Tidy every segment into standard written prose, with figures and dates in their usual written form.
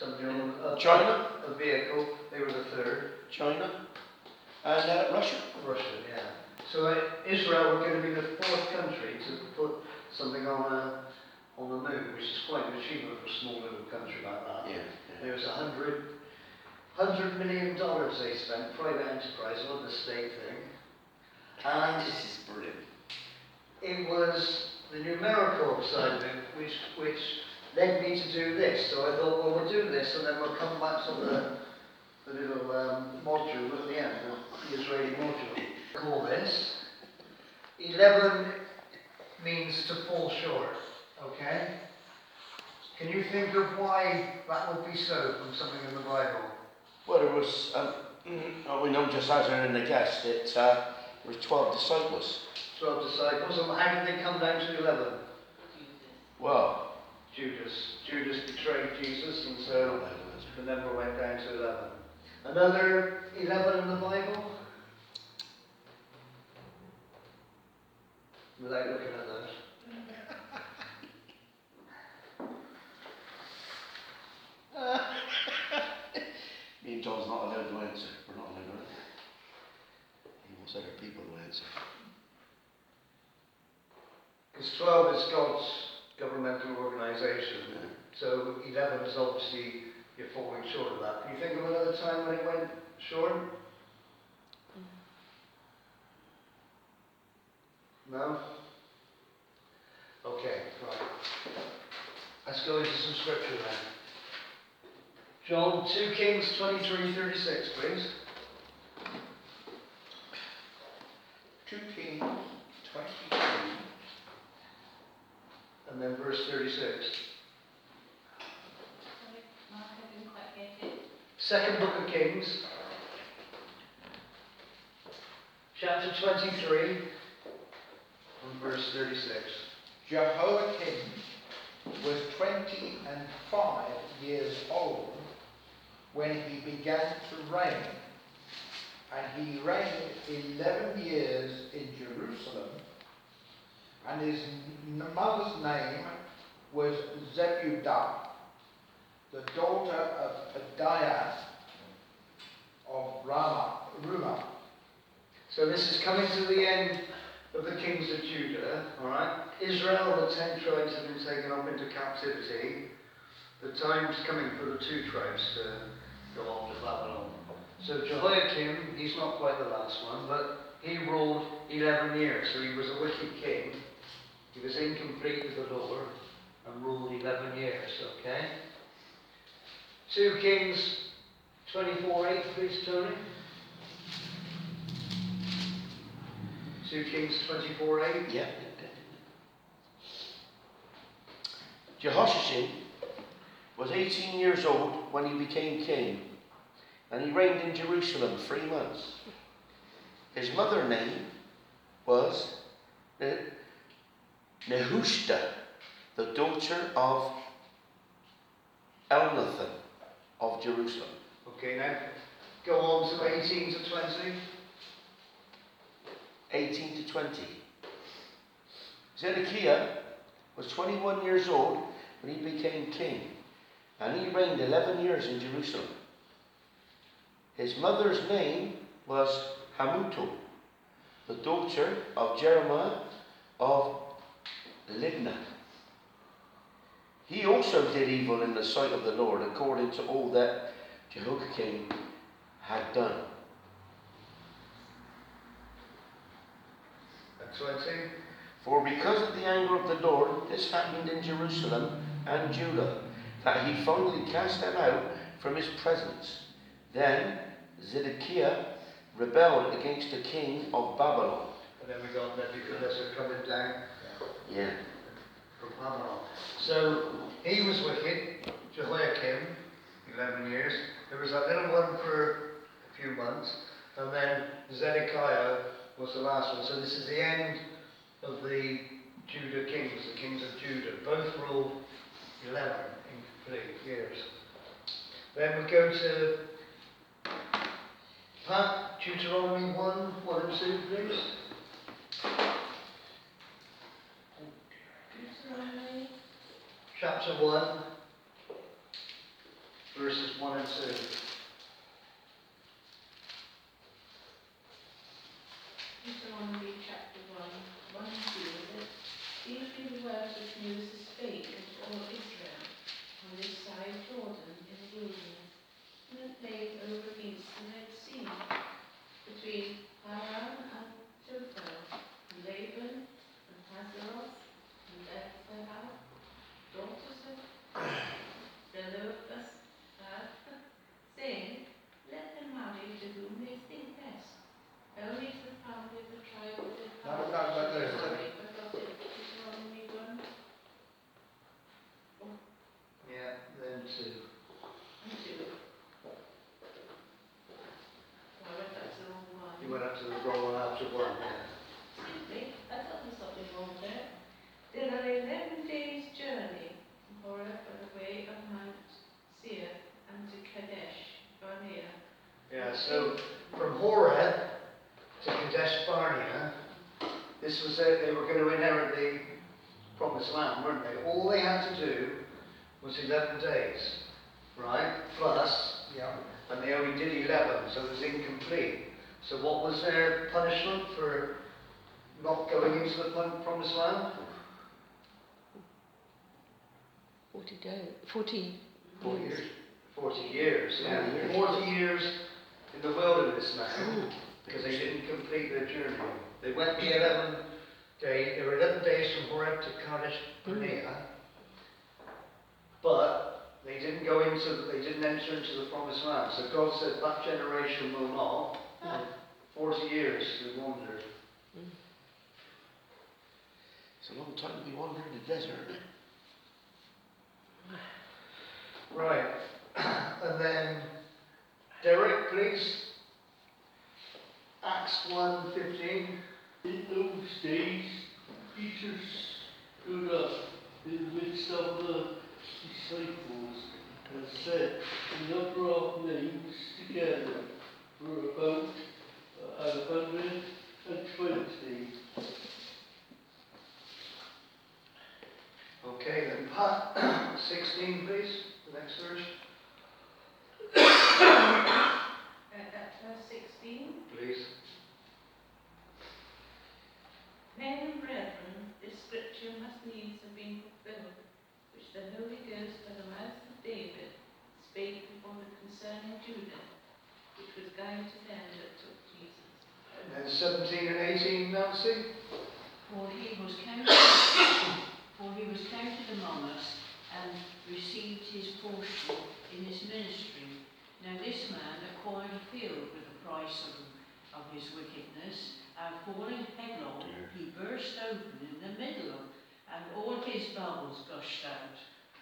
something on China? A vehicle. They were the third. China? And Russia? Russia, yeah. So Israel were going to be the fourth country to put something on the moon, which is quite an achievement for a small little country like that. Yeah. There was $100 million they spent, private enterprise, not the state thing. And This is brilliant. it was the numerical side of it which led me to do this. So I thought, well, we'll do this and then we'll come back to the little module at the end, the Israeli module. Call this. 11 means to fall short, okay? Can you think of why that would be so from something in the Bible? Well, it was, we know just as in the guest, it was 12 disciples. 12 disciples, and how did they come down to 11? Well, Judas. Judas betrayed Jesus, and so the number went down to 11. Another 11 in the Bible? Without looking at those. Me and John's not allowed to answer. We're not allowed to answer. He wants other people to answer. Because 12 is God's governmental organisation. Yeah. So 11 is obviously you're falling short of that. Can you think of another time when it went short? No? Okay, right. Let's go into some scripture then. John 2 Kings 23:36, please. 2 Kings 23. And then verse 36. Sorry, Mark, I didn't quite get it. Second book of Kings, chapter 23, and verse 36. Jehoiakim was 25 years old when he began to reign, and he reigned 11 years in Jerusalem, and his mother's name was Zebudah, the daughter of Matthias of Rumah. So this is coming to the end of the kings of Judah, alright? Israel, the 10 tribes have been taken up into captivity. The time's coming for the 2 tribes to go off to Babylon. So Jehoiakim, he's not quite the last one, but he ruled 11 years, so he was a wicked king. He was incomplete with the Lord and ruled 11 years, okay? 2 Kings 24:8, please, Tony. 2 Kings 24:8. Yeah. Jehoshaphat was 18 years old when he became king, and he reigned in Jerusalem 3 months. His mother's name was Nehushta, the daughter of Elnathan of Jerusalem. Okay, now go on to 18 to 20. 18 to 20. Zedekiah was 21 years old when he became king, and he reigned 11 years in Jerusalem. His mother's name was Hamutal, the daughter of Jeremiah of Libnah. He also did evil in the sight of the Lord, according to all that Jehoiakim had done. And 20. For because of the anger of the Lord, this happened in Jerusalem and Judah, that he finally cast them out from his presence. Then Zedekiah rebelled against the king of Babylon. And then we got Nebuchadnezzar coming down Yeah. from Babylon. So he was wicked, Jehoiakim, 11 years. There was that little one for a few months, and then Zedekiah was the last one. So this is the end of the Judah kings, the kings of Judah. Both ruled 11 incomplete years. Then we go to Pat, Deuteronomy 1 and 2, please. Deuteronomy. Chapter 1, the wrong one after one. Simply, I thought there's something wrong there. There are 11 days' journey from Horeb by the way of Mount Seir and to Kadesh, Barnea. Yeah, so from Horeb to Kadesh Barnea, this was it, they were going to inherit the promised land, weren't they? All they had to do was 11 days, right? Plus, Yeah. and they only did 11, so it was incomplete. So what was their punishment for not going into the promised land? 40 days. 40 40 years. years. 40 years, yeah. 40 years. 40 years in the wilderness now, because they didn't complete their journey. They went the 11 days, there were 11 days from Horeb to Kadesh Barnea, but they didn't they didn't enter into the promised land. So God said that generation will not. 40 years they wandered. It's a long time to be wandering in the desert. Right. And then Derek, please. Acts 1:15. In those days, Peter stood up in the midst of the disciples and said, "The number of names together were about 120." Okay, then Pat, 16, please. The next verse, Verse 16. please. Men and brethren, this scripture must needs have been fulfilled, which the Holy Ghost by the mouth of David spake before the concerning Judas, which was guide to them that took Jesus. And then 17 and 18, Nancy. For he was counted among us and received his portion in his ministry. Now this man acquired a field with the price of his wickedness, and falling headlong, he burst open in the middle, and all his bowels gushed out.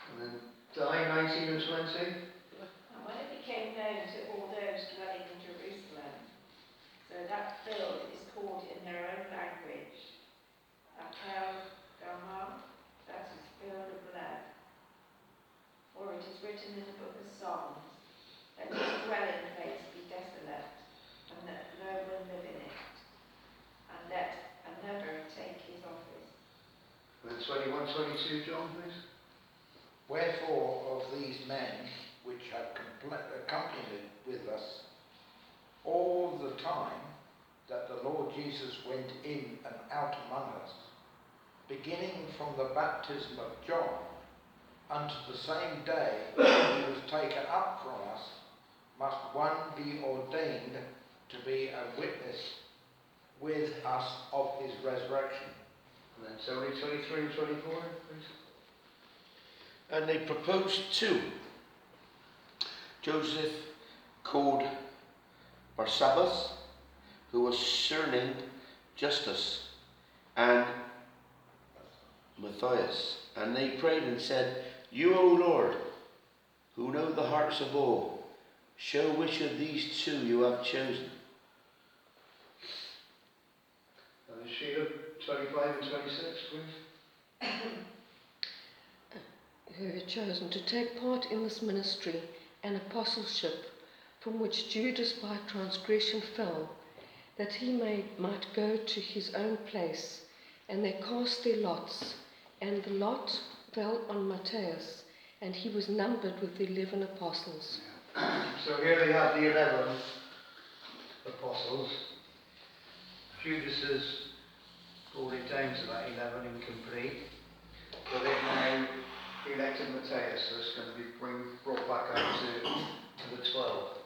And then Di, 19 and 20. And when it became known to all those dwelling in Jerusalem, so that field is called in their own language, Akel Gamah, that is field of blood. For it is written in the book of Psalms, let his dwelling place be desolate, and that no one live in it, and let another take his office. And then 21, 22, John, please. Wherefore of these men which have accompanied with us all the time that the Lord Jesus went in and out among us, beginning from the baptism of John unto the same day when he was taken up from us, must one be ordained to be a witness with us of his resurrection. And then Tony, 23 and 24, please. And they proposed two. Joseph, called Barsabas, who was surnamed Justus, and Matthias. And they prayed and said, You, O Lord, who know the hearts of all, show which of these two you have chosen. And then Sheila, 25 and 26, please. Who had chosen to take part in this ministry and apostleship, from which Judas by transgression fell, that he might go to his own place. And they cast their lots, and the lot fell on Matthias, and he was numbered with the 11 apostles. So here they have the 11 apostles. Judas has brought it down to that 11 incomplete. So they've now elected Matthias, so it's going to be brought back up to the 12.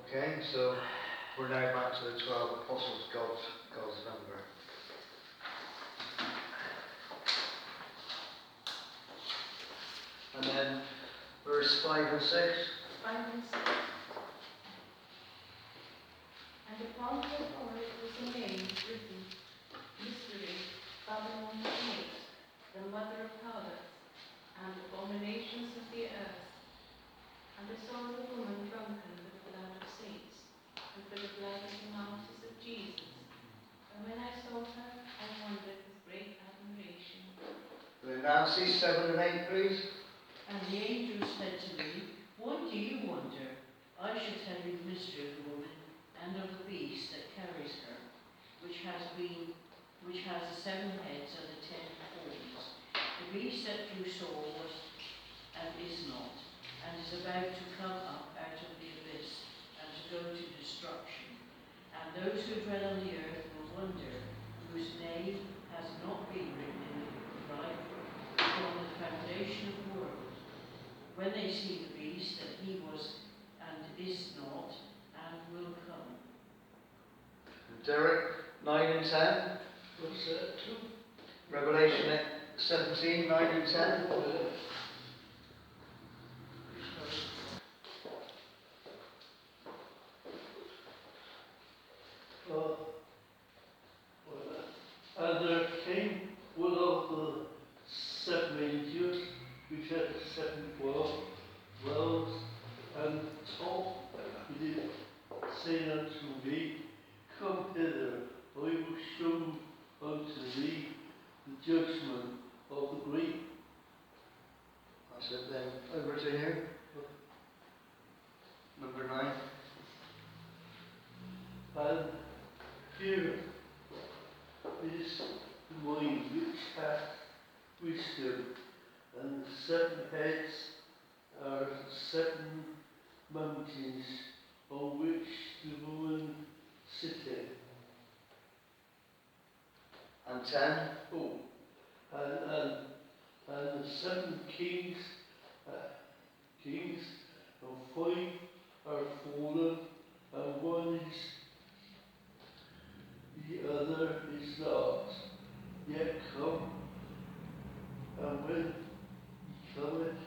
Okay, so we're now back to the 12 apostles, God's number. And then verse 5 and 6. 5 and 6. And upon her forehead was a name written, Mystery, Babylon the Great, the mother of harlots, and abominations of the earth. And I saw the woman drunken with the blood of saints, and with the blood of the martyrs of Jesus. Nancy, 7 and 8, please. And the angel said to me, "What do you wonder? I shall tell you the mystery of the woman and of the beast that carries her, which has the 7 heads and the 10 horns. The beast that you saw was and is not, and is about to come up out of the abyss, and to go to destruction. And those who dwell on the earth will wonder, whose name has not been written in the right book from the foundation of the world, when they see the beast that he was and is not, and will come." Derek, 9 and 10. What's that too? Revelation 17, 9 and 10. And there came one of the 7 angels, which had the 7 wells, and talked with him, saying unto me, "Come hither, I will show unto thee the judgment of the great." That's it then. Over to you. Number 9. And here is the mind which hath wisdom, and the 7 heads are the 7 mountains on which the woman sitteth. And 10. Oh, and the 7 kings, and 5 are fallen, and one is, the other is not yet come. And when he cometh,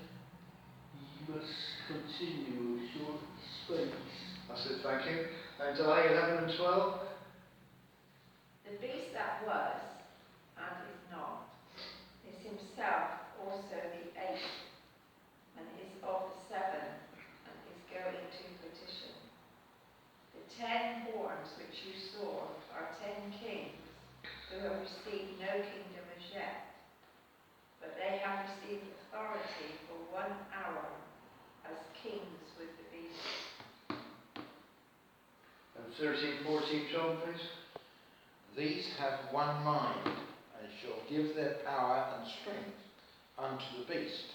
he must continue a short space. That's it, thank you. And 11 and 12. The beast that was and is not is himself also the 8th, and is of the 7, and is going to perdition. The 10 horns which you saw are 10 kings who have received no kingdom as yet, but they have received authority for 1 hour as kings with the beast. And 13, 14, John, please. These have one mind, and shall give their power and strength unto the beast.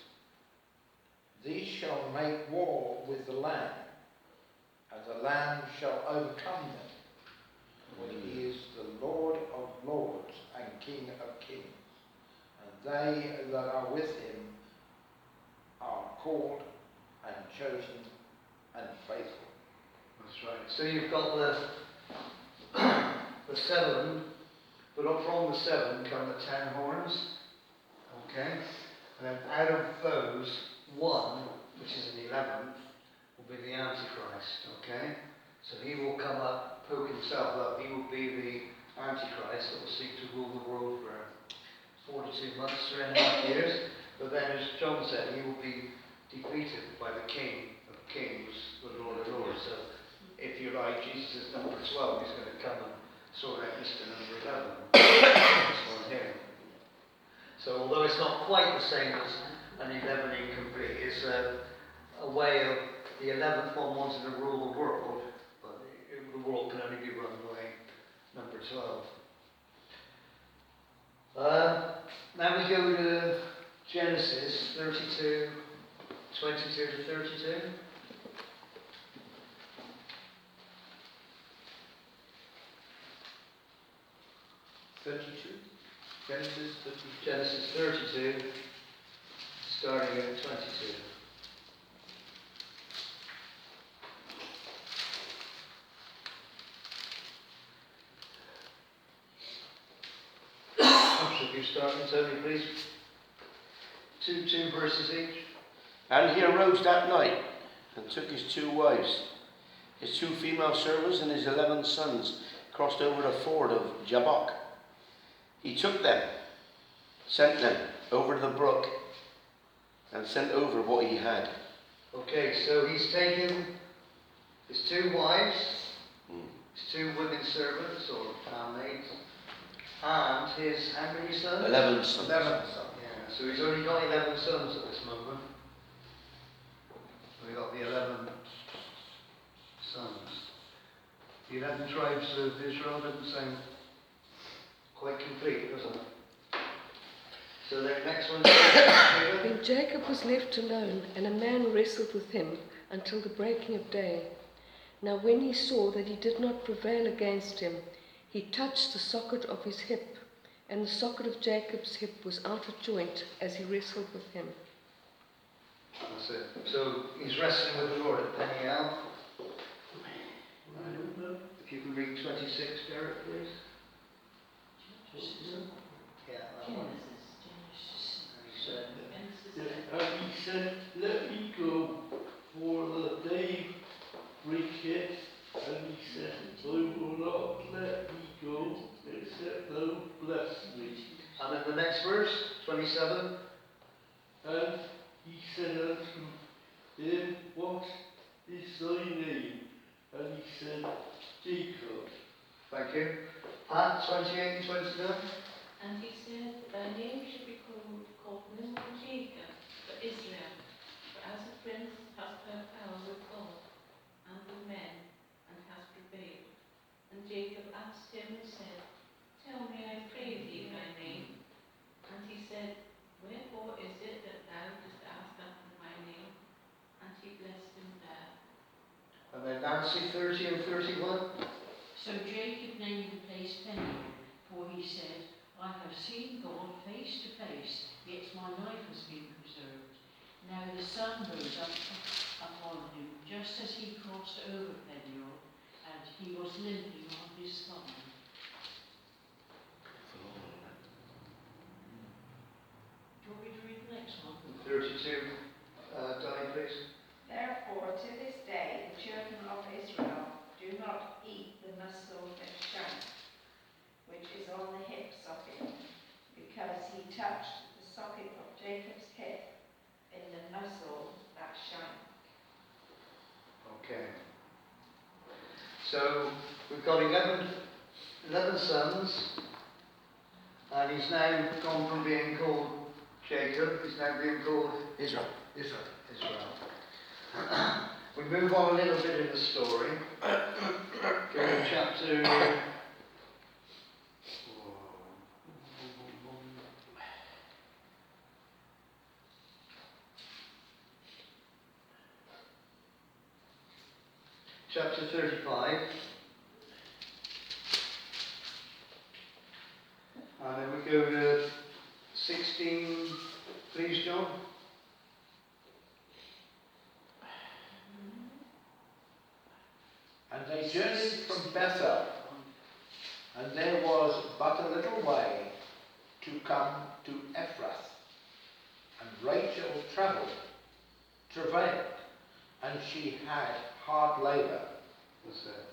These shall make war with the Lamb, and the Lamb shall overcome them. For he is the Lord of lords and King of kings, and they that are with him are called and chosen and faithful. That's right. So you've got the 7, but up from the 7 come the 10 horns. Okay? And then out of those, 1, which is an 11th, will be the Antichrist. Okay? So he will come up, poke himself up. He will be the Antichrist that will seek to rule the world for 42 months, 3.5 years. But then, as John said, he will be defeated by the King of Kings, the Lord of Lords. So, if you like, Jesus is number 12. He's going to come and sort out Mr. number 11. This one here. So, although it's not quite the same as an 11 incomplete, it's a way of the 11th one wanting to rule the world, but the world can only be run by number 12. Now we go to Genesis 32, 22 to 32. Genesis 32, starting at 22. Should you start and tell me, please? Two verses each. And he arose that night, and took his 2 wives, his 2 female servants, and his 11 sons, crossed over the ford of Jabbok. He took them, sent them over the brook, and sent over what he had. Okay, so he's taken his 2 wives, his 2 women servants or handmaids, and his how many sons? 11 sons. 11 sons. Yeah, So he's only got 11 sons at this moment. We got the 11 sons. The 11 tribes of Israel doesn't sound quite complete, does it? So the next one. Then Jacob was left alone, and a man wrestled with him until the breaking of day. Now when he saw that he did not prevail against him, he touched the socket of his hip, and the socket of Jacob's hip was out of joint as he wrestled with him. That's it. So he's wrestling with the Lord at Peniel. If you can read 26, Derek, please. Yeah, that one. And he said, let me go, for the day breaketh. And he said, I will not let me go, except thou bless me. And then the next verse, 27. And he said unto him, what is thy name? And he said, Jacob. Thank you. Pat, 28 and 29. And he said, thy name shall be called no more Jacob, but Israel. For as a prince hast thou power with God and with men, and hast prevailed. And Jacob asked him and said, tell me, I pray thee, thy name. And he said, wherefore is it that thou dost ask after my name? And he blessed him there. And then Nancy, 30 and 31. So Jacob named the place Peniel, for he said, I have seen God face to face, yet my life has been preserved. Now the sun rose up upon him, just as he crossed over Peniel, and he was limping on his thigh. Do you want me to read the next one? 32. Diane, please. Therefore, to this day, the children of Israel do not eat the muscle of shank, which is on the hip socket, because he touched the socket of Jacob's hip in the muscle that shank. Okay. So we've got 11 sons, and he's now gone from being called Jacob, he's now being called Israel. Israel. We move on a little bit in the story. Go to chapter. Chapter 35. And then we go to 16, please, John. And they journeyed from Bethel, and there was but a little way to come to Ephrath. And Rachel travailed, and she had hard labour. That's it.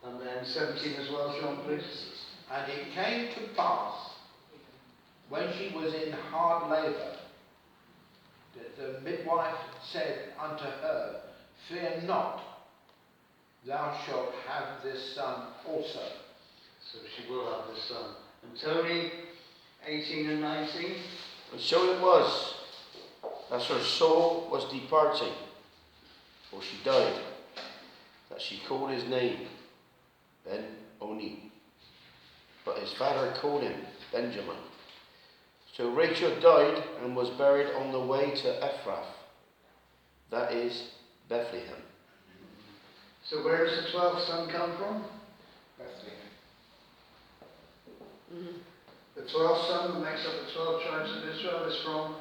And then 17 as well, John, please. And it came to pass, when she was in hard labour, that the midwife said unto her, fear not, thou shalt have this son also. So she will have this son. And Tony, 18 and 19. And so it was, as her soul was departing, for she died, that she called his name Ben-Oni. But his father called him Benjamin. So Rachel died and was buried on the way to Ephrath, that is Bethlehem. So where does the 12th son come from? Bethlehem. The 12th son that makes up the 12 tribes of Israel is from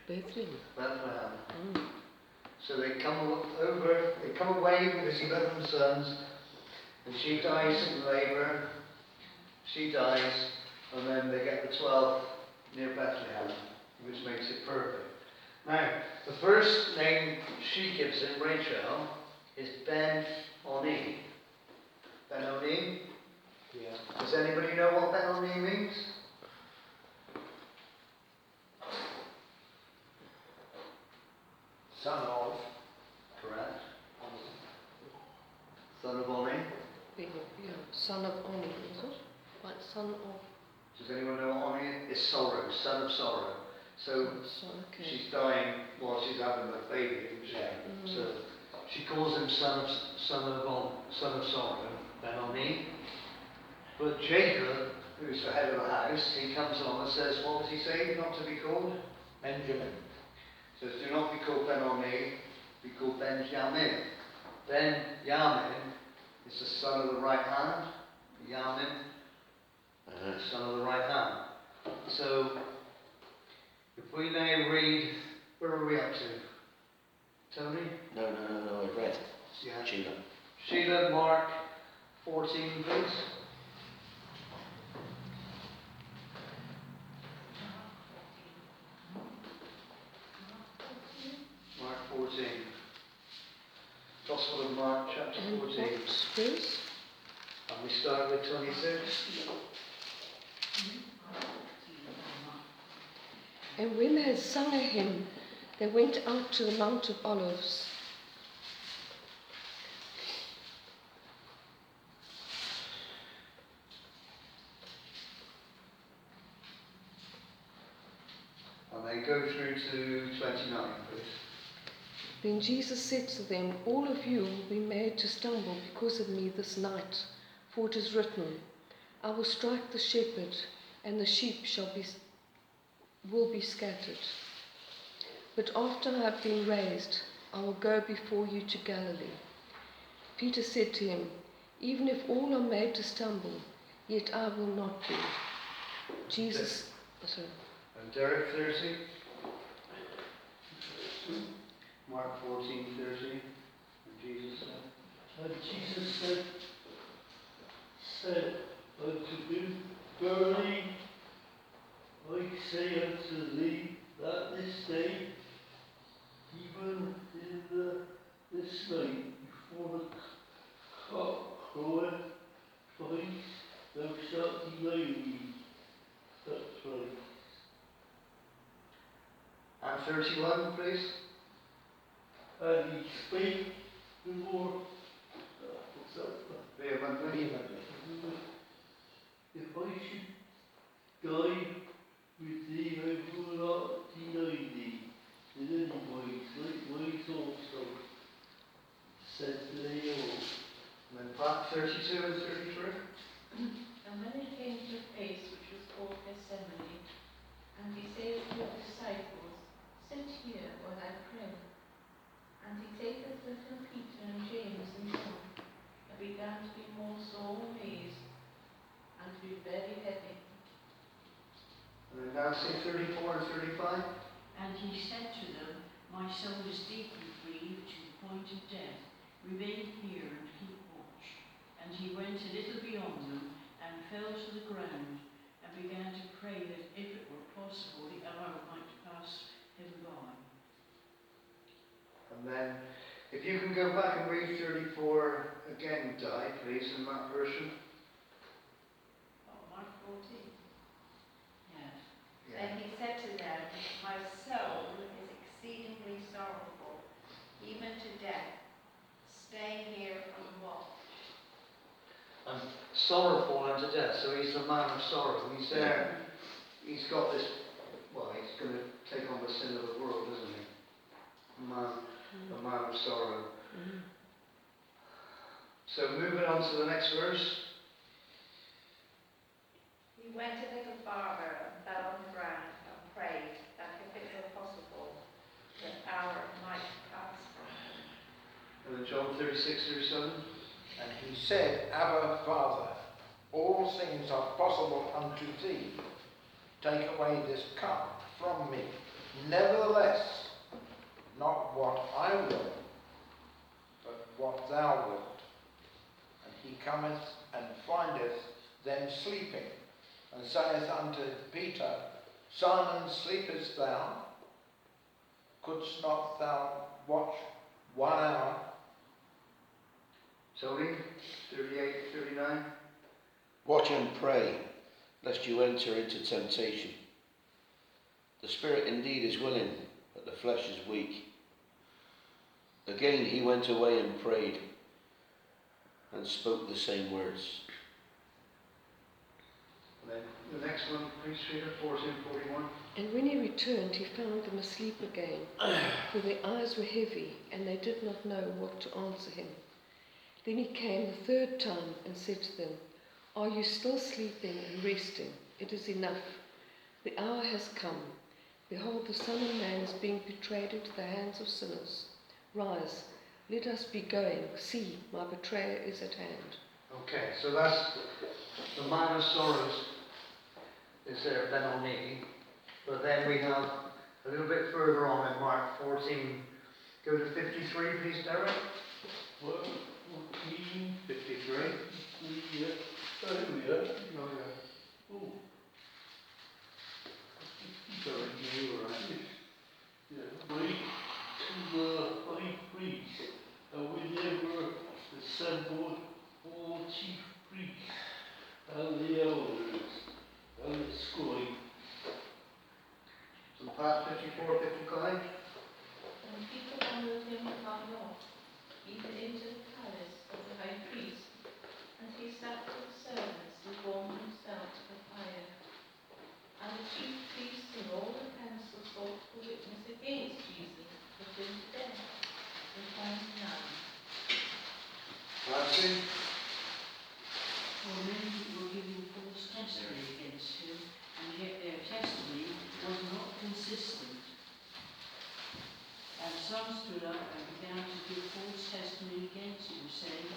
Bethlehem. Bethlehem. So they come away with his 11 sons, and she dies in labour. She dies, and then they get the 12 near Bethlehem, which makes it perfect. Now, the first name she gives him, Rachel, is Ben-Oni. Ben-Oni? Yeah. Does anybody know what Ben-Oni means? Son of. Correct. Son of Oni. Yeah, son of Oni, is it? Right, son of. Does anyone know what on is? It's sorrow, son of sorrow. So So, okay. she's dying while she's having the baby, isn't she? Mm. So she calls him son of sorrow, Ben-Oni. But Jacob, who's the head of the house, he comes along and says, what does he say not to be called? Benjamin. He says, do not be called Ben-Oni, be called Benjamin. Ben-Yamin is the son of the right hand. Yamin, son of the right hand. So, if we now read, where are we up to? Tony? No, I read. Yeah. Sheila. Sheila, Mark 14, please. Mark 14. Gospel of Mark, chapter And 14. what verse? And we start with 26. And when they had sung a hymn, they went out to the Mount of Olives. And then go through to 29, please. Then Jesus said to them, all of you will be made to stumble because of me this night, for it is written, I will strike the shepherd, and the sheep will be scattered. But after I have been raised, I will go before you to Galilee. Peter said to him, even if all are made to stumble, yet I will not be. Jesus, sorry. And Derek 30. Mark 14:30. And Jesus said. And Jesus said unto him, verily I say unto thee, that this day, even in this night, before the cock croweth twice, thou shalt deny me that twice. And 31, please. And he spake the more, what's that? Vehemently. If I should die with thee, I will not deny thee in any wise, likewise also, said they all. And then part 32 and 33. And when they came to a place which was called Gethsemane, and he said to his disciples, sit here while I pray. And he taketh little Peter and James and John, and began to be more sore amazed, and to be very heavy. And then now see 34 and 35. And he said to them, my soul is deeply grieved to the point of death. Remain here and keep watch. And he went a little beyond them, and fell to the ground, and began to pray that if it were possible, the hour might pass him by. And then, if you can go back and read 34 again, Di, please, in that version. Oh, Mark 14. Yes. And he said to them, my soul is exceedingly sorrowful, even to death. Stay here and watch. And sorrowful unto death. So he's the man of sorrow. He's there. He's got this. Well, he's going to take on the sin of the world, isn't he? The man of sorrow. So moving on to the next verse. He went a little farther and fell on the ground and prayed that if it were possible, the hour might pass from him. And then John 36:37. And he said, Abba, Father, all things are possible unto thee. Take away this cup from me. Nevertheless, not what I will, but what thou wilt. And he cometh and findeth them sleeping, and saith unto Peter, Simon, sleepest thou? Couldst not thou watch 1 hour? Tony 38:39. Watch and pray, lest you enter into temptation. The spirit indeed is willing, but the flesh is weak. Again he went away and prayed, and spoke the same words. Then the next one, please, Rita, 1441. And when he returned, he found them asleep again, for their eyes were heavy, and they did not know what to answer him. Then he came the third time and said to them, Are you still sleeping and resting? It is enough. The hour has come. Behold, the Son of Man is being betrayed into the hands of sinners. Rise, let us be going. See, my betrayer is at hand. Okay, so that's the man of sorrows is there, Ben-Oni. But then we have a little bit further on in Mark 14. Go to 53, please, Derek. 14, 53. yeah. Oh, here we are. Oh, yeah. Oh, Sorry, you were right. yeah. Wait to the high priest, and whenever assembled all chief priests and the elders and the scribes. So Pat, 54, 55. And people followed him afar off, even into the palace of the high priest, and he sat with the servants and warmed himself at the fire. And the chief priests and all the council sought to witness against Jesus, put him to death, and found none. Nancy. For men were giving false testimony against him, and yet their testimony was not consistent. And some stood up and began to give false testimony against him, saying,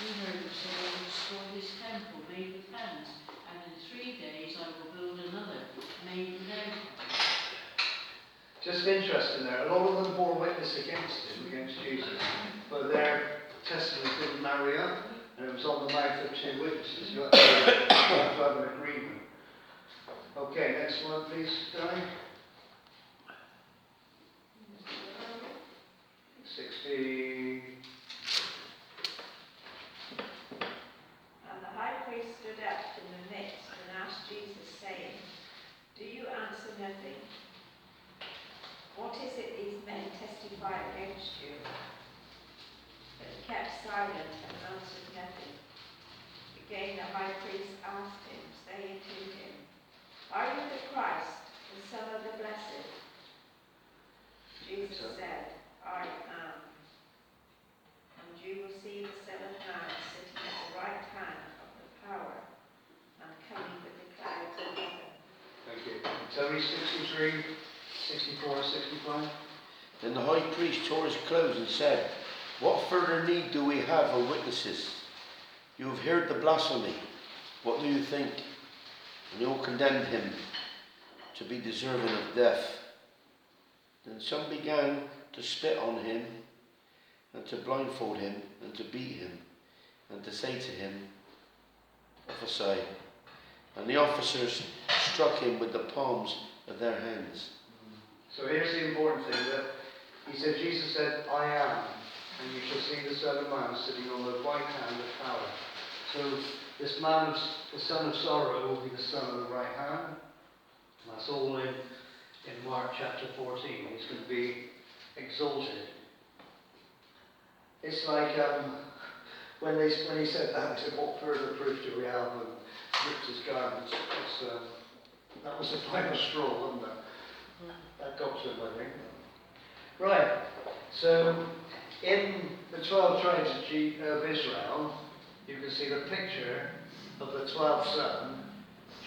We heard him say, I will destroy this temple made with hands, and in 3 days I will build another made without hands. Just interesting there. A lot of them bore witness against him, against Jesus, but their testimony didn't marry up, and it was on the mouth of 2 witnesses. You have to have an agreement. Okay, next one, please, Danny. 60. And the high priest stood up in the midst and asked Jesus, saying, Do you answer nothing? What is it these men testify against you? But he kept silent and answered nothing. Again the high priest asked him, saying to him, Are you the Christ, the Son of the Blessed? Jesus said, I am. And you will see the Son of Man sitting at the right hand of the power and coming with the clouds of heaven. Thank you. Terry, 63, 64, 65. Then the high priest tore his clothes and said, What further need do we have of witnesses? You have heard the blasphemy. What do you think? And they all condemned him to be deserving of death. Then some began to spit on him, and to blindfold him, and to beat him, and to say to him, Prophesy. And the officers struck him with the palms of their hands. So here's the important thing, that he said, Jesus said, I am, and you shall see the Son of Man sitting on the right hand of power. So this man, the son of sorrow, will be the son of the right hand. And that's all in Mark chapter 14. He's going to be exalted. It's like when he said that, what further proof do we have, and ripped his garments. That was the final straw, wasn't it? That got to him, I think. Right, so in the 12 tribes of Israel, you can see the picture of the 12th son,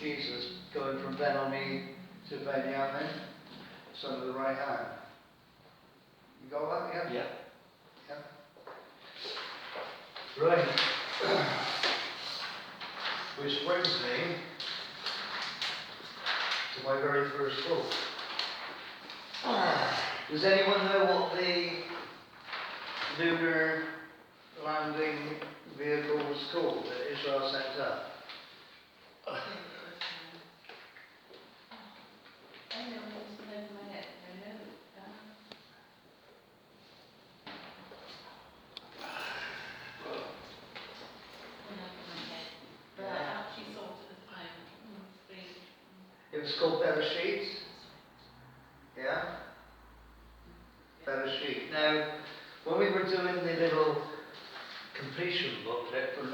Jesus, going from Ben-Oni to Benjamin, son of the right hand. You got that, yeah? Yeah. Yeah. Right. Which brings me to my very first quote. Does anyone know what the lunar landing vehicle was called that Israel sent up? I know it's over my head, I know. But I actually thought at the time, It was called Bereshit. Yeah? Bereshit. Now, when we were doing the little completion booklet for 9,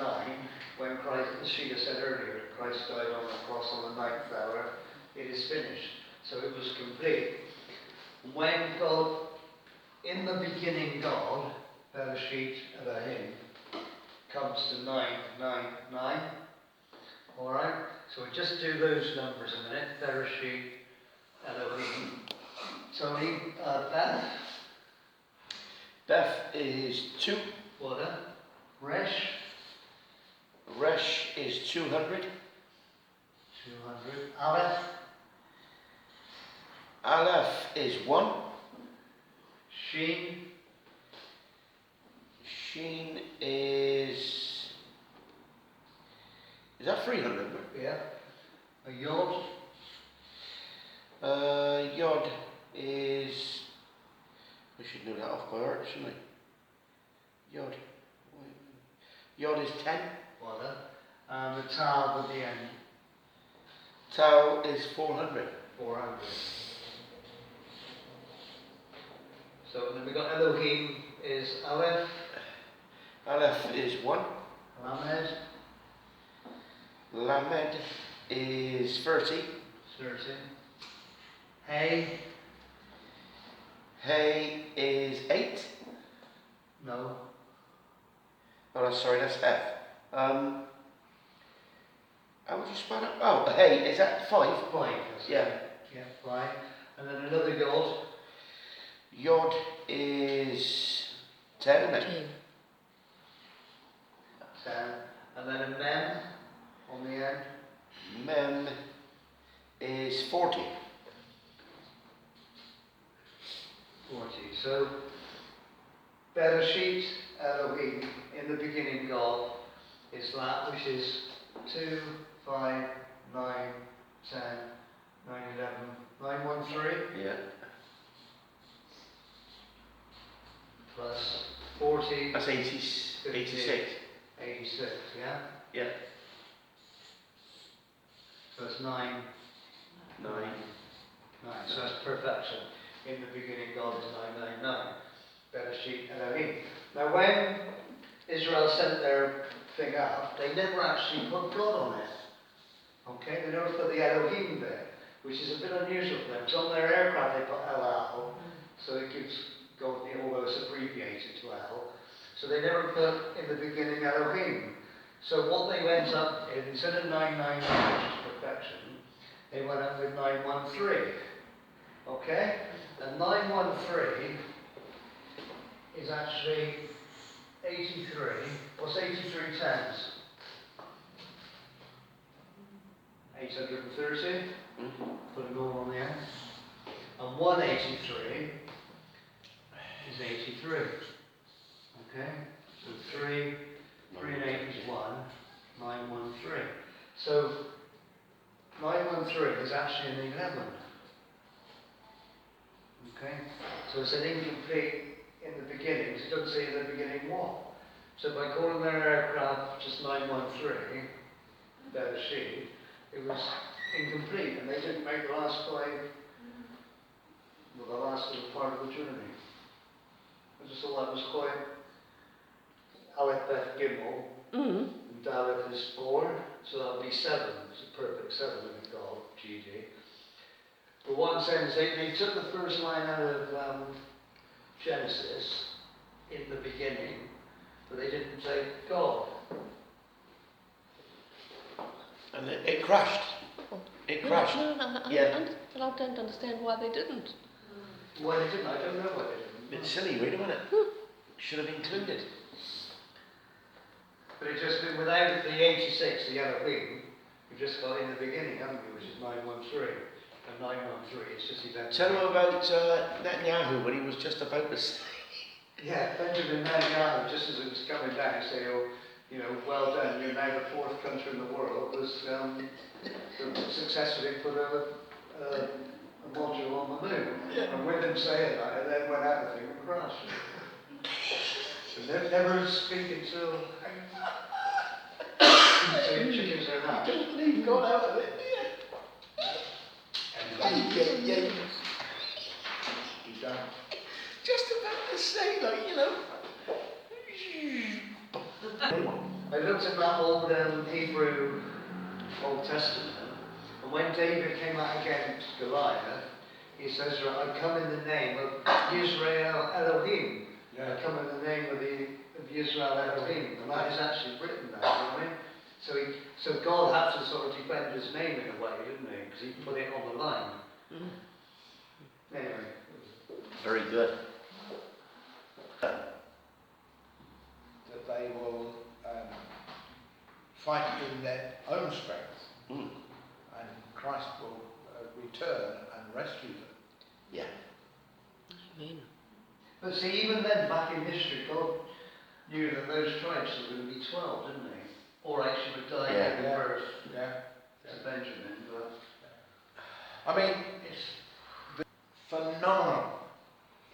when Christ, as Sheila said earlier, Christ died on the cross on the 9th hour, it is finished. So it was complete. When God, in the beginning God, Bereshit Elohim, comes to 9, 9, 9. Alright? So we just do those numbers a minute. Bereshit Elohim. Tony, Beth. Beth is 2. Water. Resh. Resh is 200. 200. Aleph. Aleph is 1. Sheen. Sheen is that 300? Yeah. A Yod. Yod is, I should know that off by heart, shouldn't I? Yod is 10. Water. And the Tav at the end. Tau is 400. 400. So then we got Elohim is Aleph. Aleph is 1. Lamed. Lamed is 30. 30. Hey. Hay is 8. No. Oh, sorry, that's F. How would you spell it? Oh, Hay, is that 5? 5. Yeah. Yeah, 5. And then another Yod. Yod is 10, isn't it? 10. 10. And then a Mem on the end. Mem is 40. 40. So, Bereshit Elohim, in the beginning God, is that which is 2, 5, 9, 10, 9, 11, 9, 1, 3, Yeah. plus 40, That's 86. 86, yeah? Yeah. So it's 9, 9. 9. So that's perfection. In the beginning God is 999. Bereshit Elohim. Now when Israel sent their thing out, they never actually put God on it. Okay? They never put the Elohim there, which is a bit unusual for them. Because on their aircraft they put El, so it gives God, although it's abbreviated to El. So they never put in the beginning Elohim. So what they went up in, instead of 999, which is perfection, they went up with 913. Okay? And 913 is actually 83. What's 83 tens? 830. Put a normal on the end. And 183 is 83. Okay? So 3 and 8 is 1. 913. So 913 is actually an 11. Okay? So it's an incomplete in the beginning. It doesn't say in the beginning what. So by calling their aircraft just 913, Bereshit, it was incomplete, and they didn't make the last 5, well, the last little part of the journey. I just thought that was quite. Aleph, Beth, Gimel, and Dalet is 4, so that'll be 7. It's a perfect 7 in God, GG. But what I'm saying is they took the first line out of Genesis in the beginning, but they didn't say God. And it crashed. It crashed. No, Yeah. I don't understand why they didn't. Why they didn't, I don't know why they didn't. Bit silly, really, wasn't it? Should have included. But it just, without the 86, the Elohim, you've just got in the beginning, haven't you, which is 913. And 913, it's just events. Tell them about Netanyahu when he was just about to say. Yeah, Benjamin Netanyahu, just as it was coming down, say, oh, you know, well done, you're now the 4th country in the world, was successfully put a module on the moon. Yeah. And with him saying that, it then went out the thing and crashed. So never speak until so your chickens are hatched. Don't leave God out of it, yeah. He's done. Just about to say, like, you know. I looked at that old Hebrew Old Testament, and when David came out against Goliath, he says, right, I come in the name of Yisrael Elohim. I come in the name of Yisrael Elohim. And that is actually written there, you know what I mean? So God had to sort of defend his name in a way, didn't he? Because he put it on the line. Anyway. Very good. That they will fight in their own strength, and Christ will return and rescue them. Yeah. Amen. But see, even then, back in history, God knew that those tribes were going to be 12, didn't he? Or actually would die Yeah. giving birth Yeah. to Benjamin. But I mean, it's phenomenal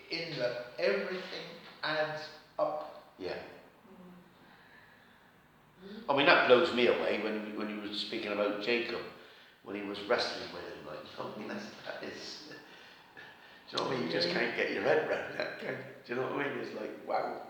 in that everything adds up. Yeah. I mean, that blows me away when you were speaking about Jacob, when he was wrestling with him. Like, I mean, that is. Do you know what I mean? You just can't get your head around that. Do you know what I mean? It's like, wow.